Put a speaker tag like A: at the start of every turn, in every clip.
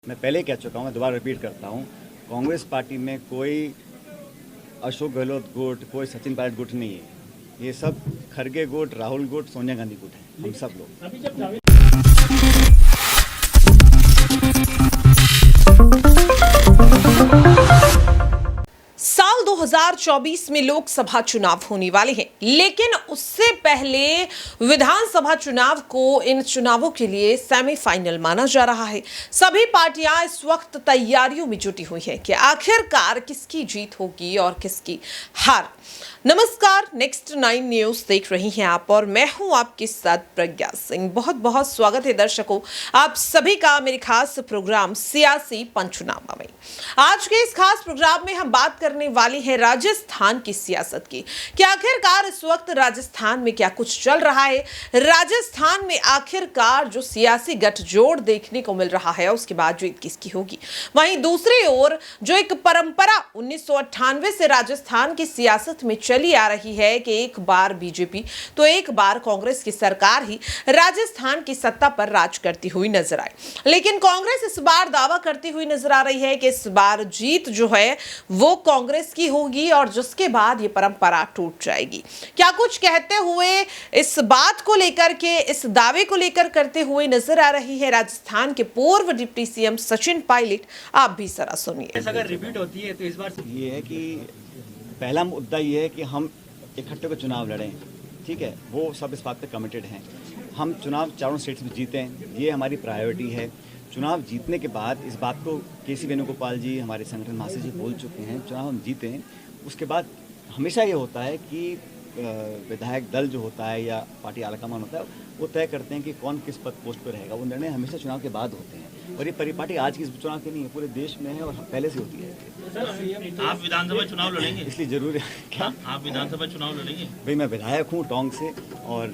A: मैं पहले कह चुका हूँ, मैं दोबारा रिपीट करता हूँ, कांग्रेस पार्टी में कोई अशोक गहलोत गुट, कोई सचिन पायलट गुट नहीं है। ये सब खरगे गुट, राहुल गुट, सोनिया गांधी गुट है, हम सब लोग।
B: साल 2024 में लोकसभा चुनाव होने वाले हैं, लेकिन उससे पहले विधानसभा चुनाव को इन चुनावों के लिए सेमीफाइनल माना जा रहा है। सभी पार्टियां इस वक्त तैयारियों में जुटी हुई हैं कि आखिरकार किसकी जीत होगी और किसकी हार। नमस्कार, नेक्स्ट 9 न्यूज देख रही हैं आप और मैं हूं आपके साथ प्रज्ञा सिंह। बहुत बहुत स्वागत है दर्शकों आप सभी का मेरे खास प्रोग्राम सियासी पंचनामा में। आज के इस खास प्रोग्राम में हम बात करने वाले हैं राजस्थान की सियासत की कि आखिरकार इस वक्त राजस्थान में क्या कुछ चल रहा है। राजस्थान में आखिरकार जो सियासी गठजोड़ देखने को मिल रहा है उसके बाद जीत किसकी होगी। वहीं दूसरी ओर जो एक परंपरा 1998 से राजस्थान की सियासत में चली आ रही है कि एक बार बीजेपी तो एक बार कांग्रेस की सरकार ही राजस्थान की सत्ता पर राज करती हुई नजर आई, लेकिन कांग्रेस इस बार दावा करती हुई नजर आ रही है कि इस बार जीत जो है वो कांग्रेस की होगी और जिसके बाद ये परंपरा टूट जाएगी। क्या कुछ कहते हुए इस बात को लेकर के, इस दावे को लेकर करते हुए नजर आ रही है राजस्थान के पूर्व डिप्टी सीएम सचिन पायलट। आप भी जरा सुनिए।
C: अगर रिपीट होती है तो इस बार
A: ये है कि पहला मुद्दा ये है कि हम इकट्ठे को चुनाव लड़ें, ठीक है, वो सब इस बात पे कमिटेड हैं। हम चुनाव चारों स्टेट्स में जीतें, ये हमारी प्रायोरिटी है। चुनाव जीतने के बाद इस बात को केसी वेणुगोपाल जी, हमारे संगठन महासचिव जी बोल चुके हैं, चुनाव हम जीतें उसके बाद हमेशा ये होता है कि विधायक दल जो होता है या पार्टी आलाकमान होता है वो तय करते हैं कि कौन किस पद पोस्ट पर रहेगा। वो निर्णय हमेशा चुनाव के बाद होते हैं और ये परिपाटी आज की चुनाव की नहीं है, पूरे देश में है और पहले से होती है।
C: आप विधानसभा चुनाव लड़ेंगे?
A: इसलिए जरूर है क्या
C: आप विधानसभा चुनाव लड़ेंगे?
A: भाई मैं विधायक हूँ टोंक से और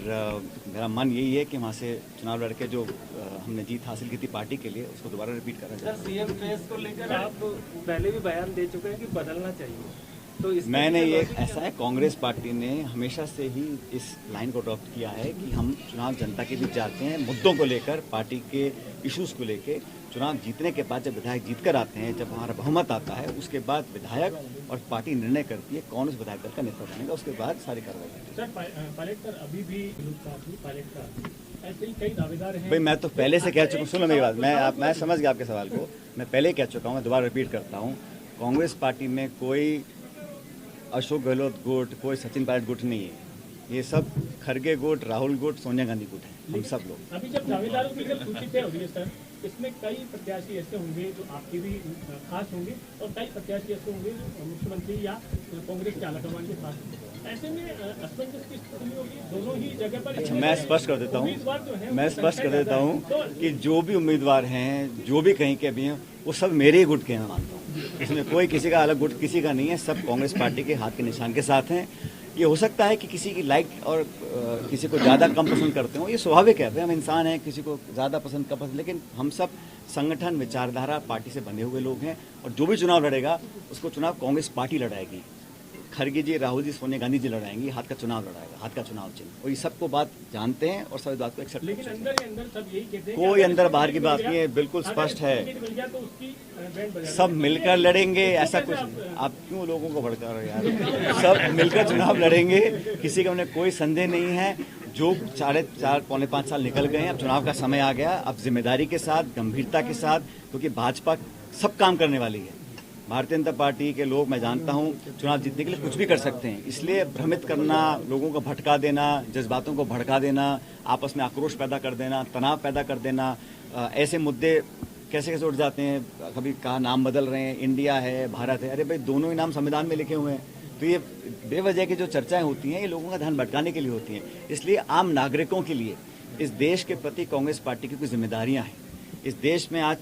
A: मेरा मन यही है कि वहाँ से चुनाव लड़के जो हमने जीत हासिल की थी पार्टी के लिए उसको दोबारा रिपीट करा जाए।
D: सीएम फेस को लेकर आप पहले भी बयान दे चुके हैं कि बदलना चाहिए, तो
A: मैंने ये ऐसा है, कांग्रेस पार्टी ने हमेशा से ही इस लाइन को अडॉप्ट किया है कि हम चुनाव जनता के बीच जाते हैं, मुद्दों को लेकर, पार्टी के इश्यूज को लेकर। चुनाव जीतने के बाद जब विधायक जीत कर आते हैं, जब हमारा बहुमत आता है, उसके बाद विधायक और पार्टी निर्णय करती है कौन उस विधायक दल का नेता बनेगा, उसके बाद सारी कार्रवाई होती है।
D: पायलट सर, अभी भी पायलट का ऐसे ही कई दावेदार हैं।
A: भाई मैं तो पहले से कह चुका हूँ, सुनो मेरी बात, मैं समझ गया आपके सवाल को। मैं पहले कह चुका हूँ, मैं दोबारा रिपीट करता हूँ, कांग्रेस पार्टी में कोई अशोक गहलोत गुट, कोई सचिन पायलट गुट नहीं है। ये सब खरगे गुट, राहुल गुट, सोनिया गांधी गुट है, हम सब लोग।
D: अभी जब दावेदारों की जब सूची तय हो रही है सर, इसमें कई प्रत्याशी ऐसे होंगे जो आपके भी खास होंगे और कई प्रत्याशी ऐसे होंगे जो मुख्यमंत्री या कांग्रेस के आलाकमान के खास होंगे। ऐसे में असमंजस की स्थिति होगी दोनों ही जगह पर।
A: अच्छा, मैं स्पष्ट कर देता हूँ कि जो भी उम्मीदवार हैं, जो भी कहीं के भी हैं, वो सब मेरे ही गुट के हैं, मानता हूँ। इसमें कोई किसी का अलग गुट किसी का नहीं है, सब कांग्रेस पार्टी के हाथ के निशान के साथ हैं। ये हो सकता है कि किसी की लाइक और किसी को ज़्यादा कम पसंद करते हो, ये स्वाभाविक है, हम इंसान हैं, किसी को ज़्यादा पसंद कम पसंद, लेकिन हम सब संगठन, विचारधारा, पार्टी से बंधे हुए लोग हैं और जो भी चुनाव लड़ेगा उसको चुनाव कांग्रेस पार्टी लड़ाएगी। खरगे जी, राहुल जी, सोनिया गांधी जी लड़ाएंगी, हाथ का चुनाव लड़ाएगा, हाथ का चुनाव चिन्ह। और ये सबको बात जानते हैं और सब बात को एक्सेप्ट करते हैं। कोई अंदर बाहर की बात नहीं है, बिल्कुल स्पष्ट है, सब मिलकर लड़ेंगे। ऐसा कुछ आप क्यों लोगों को भड़का रहे हो यार, सब मिलकर चुनाव लड़ेंगे, किसी का उन्हें कोई संदेह नहीं है। जो 4.5 पौने 5 साल निकल गए हैं, अब चुनाव का समय आ गया, अब जिम्मेदारी के साथ, गंभीरता के साथ, क्योंकि भाजपा सब काम करने वाली है। भारतीय जनता पार्टी के लोग, मैं जानता हूं, चुनाव जीतने के लिए कुछ भी कर सकते हैं, इसलिए भ्रमित करना, लोगों को भटका देना, जज्बातों को भड़का देना, आपस में आक्रोश पैदा कर देना, तनाव पैदा कर देना, ऐसे मुद्दे कैसे कैसे उठ जाते हैं। कभी कहा नाम बदल रहे हैं, इंडिया है, भारत है, अरे भाई दोनों ही नाम संविधान में लिखे हुए हैं। तो ये बेवजह की जो चर्चाएं होती हैं, ये लोगों का ध्यान भटकाने के लिए होती हैं। इसलिए आम नागरिकों के लिए इस देश के प्रति कांग्रेस पार्टी की कुछ जिम्मेदारियाँ हैं। इस देश में आज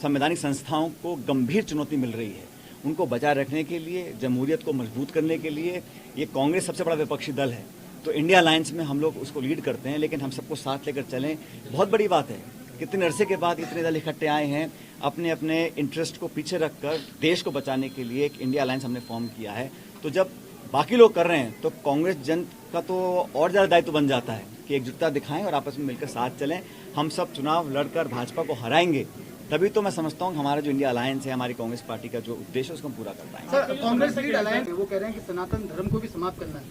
A: संवैधानिक संस्थाओं को गंभीर चुनौती मिल रही है, उनको बचाए रखने के लिए, जमहूरियत को मजबूत करने के लिए ये कांग्रेस सबसे बड़ा विपक्षी दल है। तो इंडिया अलायंस में हम लोग उसको लीड करते हैं, लेकिन हम सबको साथ लेकर चलें, बहुत बड़ी बात है। कितने अरसे के बाद इतने दल इकट्ठे आए हैं, अपने अपने इंटरेस्ट को पीछे रखकर देश को बचाने के लिए एक इंडिया अलायंस हमने फॉर्म किया है। तो जब बाकी लोग कर रहे हैं तो कांग्रेस जन का तो और ज़्यादा दायित्व बन जाता है कि एकजुटता दिखाएं और आपस में मिलकर साथ चलें। हम सब चुनाव लड़कर भाजपा को हराएंगे, तभी तो मैं समझता हूँ कि हमारा जो इंडिया अलायंस है, हमारी कांग्रेस पार्टी का जो उद्देश्य है उसको हम पूरा कर पाएंगे।
E: सर, कांग्रेस लीड अलायंस वो कह रहे हैं कि सनातन धर्म को भी समाप्त करना है।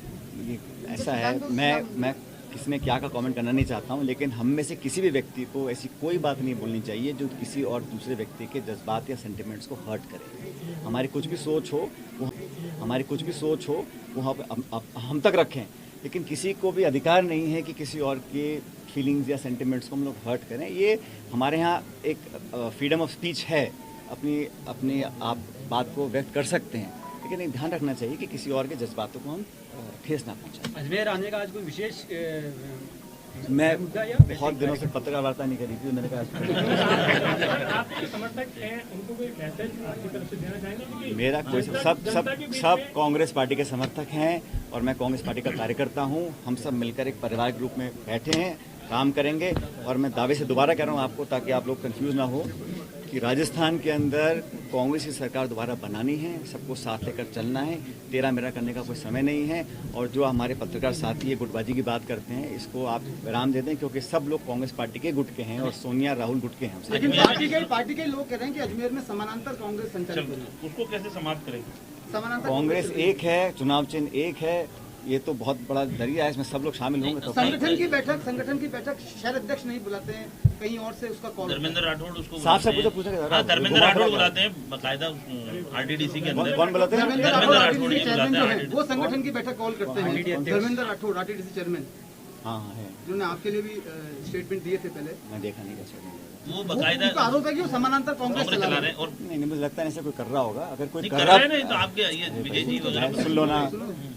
A: ये ऐसा है, मैं किसी ने क्या का कमेंट करना नहीं चाहता हूँ, लेकिन हम में से किसी भी व्यक्ति को ऐसी कोई बात नहीं बोलनी चाहिए जो किसी और दूसरे व्यक्ति के जज्बात या सेंटिमेंट्स को हर्ट करे। हमारी कुछ भी सोच हो वो हम तक रखें, लेकिन किसी को भी अधिकार नहीं है कि किसी और के फीलिंग्स या सेंटिमेंट्स को हम लोग हर्ट करें। ये हमारे यहाँ एक फ्रीडम ऑफ स्पीच है, अपनी आप बात को व्यक्त कर सकते हैं, लेकिन एक ध्यान रखना चाहिए कि किसी और के जज्बातों को हम ठेस ना पहुंचाएं।
C: अजमेर आने का आज कोई विशेष
A: मैं बहुत दिनों से पत्रकार वार्ता नहीं करी थी, मैंने कहा
D: आपके समर्थक हैं, उनको कोई मैसेज आपकी तरफ से देना चाहेंगे? क्योंकि
A: मेरा कोई सब कांग्रेस पार्टी के समर्थक हैं और मैं कांग्रेस पार्टी का कार्यकर्ता हूं। हम सब मिलकर एक परिवार के रूप में बैठे हैं, काम करेंगे। और मैं दावे से दोबारा कह रहा हूं आपको, ताकि आप लोग कंफ्यूज ना हो, कि राजस्थान के अंदर कांग्रेस की सरकार दोबारा बनानी है, सबको साथ लेकर चलना है, तेरा मेरा करने का कोई समय नहीं है। और जो हमारे पत्रकार साथी ये गुटबाजी की बात करते हैं, इसको आप विराम दे दें, क्योंकि सब लोग कांग्रेस पार्टी के गुट के हैं और सोनिया राहुल गुट के हैं।
E: लेकिन पार्टी के लोग कह रहे हैं कि अजमेर में समानांतर कांग्रेस संचालित हो रही है।
C: उसको कैसे समाप्त करेंगे?
E: समानांतर
A: कांग्रेस एक है, चुनाव चिन्ह एक है, ये तो बहुत बड़ा दरिया है, इसमें सब लोग शामिल होंगे तो
E: संगठन की बैठक शहर अध्यक्ष नहीं बुलाते हैं, कहीं और से उसका कॉल।
C: धर्मेंद्र राठौड़ उसको
A: साफ साफ पूछा
C: हाँ, धर्मेंद्र राठौड़ बुलाते हैं बाकायदा आरटीडीसी के अंदर।
A: कौन बुलाते हैं?
E: धर्मेंद्र राठौड़ आरटीडीसी चेयरमैन जो हैं, वो संगठन की बैठक कॉल करते हैं। धर्मेंद्र राठौड़ आरटीडीसी चेयरमैन,
A: हाँ है,
E: जिन्होंने आपके लिए भी स्टेटमेंट दिए थे पहले।
A: मैं देखा नहीं कैसे
C: वो बाकायदा
E: उनका आरोप है कि वो समानांतर कांग्रेस
C: चला रहे हैं। और
A: नहीं, मुझे लगता नहीं ऐसे कोई कर रहा होगा। अगर कोई
C: नहीं
A: कर
C: कर
A: रहा
C: रहे हैं, नहीं तो आपके ये विजय जी वगैरह
A: सुन लो ना,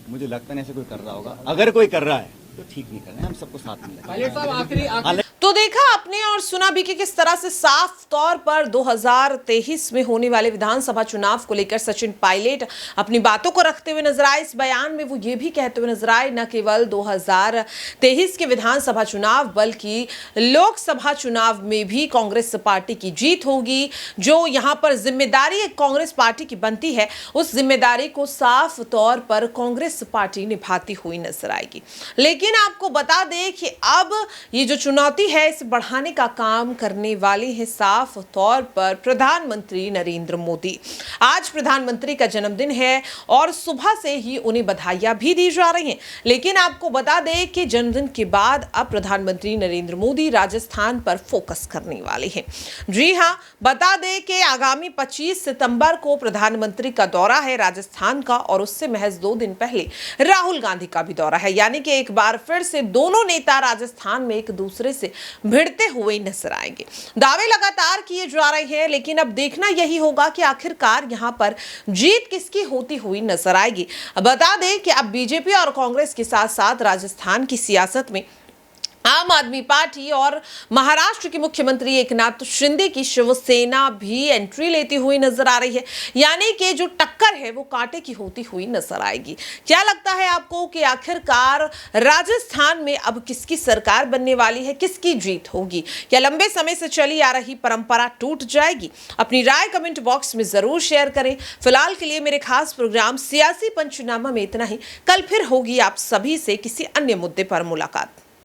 A: मुझे लगता नहीं ऐसे कोई कर रहा होगा। अगर कोई कर रहा है तो ठीक नहीं कर रहे हैं, हम सबको साथ में लेकर।
B: तो देखा आपने और सुना भी कि किस तरह से साफ तौर पर 2023 में होने वाले विधानसभा चुनाव को लेकर सचिन पायलट अपनी बातों को रखते हुए नजर आए। इस बयान में वो ये भी कहते हुए नजर आए, न केवल 2023 के विधानसभा चुनाव बल्कि लोकसभा चुनाव में भी कांग्रेस पार्टी की जीत होगी। जो यहाँ पर जिम्मेदारी एक कांग्रेस पार्टी की बनती है, उस जिम्मेदारी को साफ तौर पर कांग्रेस पार्टी निभाती हुई नजर आएगी। लेकिन आपको बता दें कि अब ये जो चुनौती है, इसे बढ़ाने का काम करने वाले हैं साफ तौर पर प्रधानमंत्री नरेंद्र मोदी। आज प्रधानमंत्री का जन्मदिन है और सुबह से ही उन्हें बधाइयां भी दी जा रही हैं। लेकिन आपको बता दें कि जन्मदिन के बाद अब प्रधानमंत्री नरेंद्र मोदी राजस्थान पर फोकस करने वाले हैं। जी हां, बता दें कि आगामी 25 सितंबर को प्रधानमंत्री का दौरा है राजस्थान का, और उससे महज 2 दिन पहले राहुल गांधी का भी दौरा है। यानी कि एक बार फिर से दोनों नेता राजस्थान में एक दूसरे से भिड़ते हुए नजर आएंगे। दावे लगातार किए जा रहे हैं, लेकिन अब देखना यही होगा कि आखिरकार यहां पर जीत किसकी होती हुई नजर आएगी। बता दें कि अब बीजेपी और कांग्रेस के साथ साथ राजस्थान की सियासत में आम आदमी पार्टी और महाराष्ट्र के मुख्यमंत्री एकनाथ शिंदे की शिवसेना भी एंट्री लेती हुई नजर आ रही है। यानी कि जो टक्कर है वो कांटे की होती हुई नजर आएगी। क्या लगता है आपको कि आखिरकार राजस्थान में अब किसकी सरकार बनने वाली है, किसकी जीत होगी? क्या लंबे समय से चली आ रही परंपरा टूट जाएगी? अपनी राय कमेंट बॉक्स में जरूर शेयर करें। फिलहाल के लिए मेरे खास प्रोग्राम सियासी पंचनामा में इतना ही। कल फिर होगी आप सभी से किसी अन्य मुद्दे पर मुलाकात।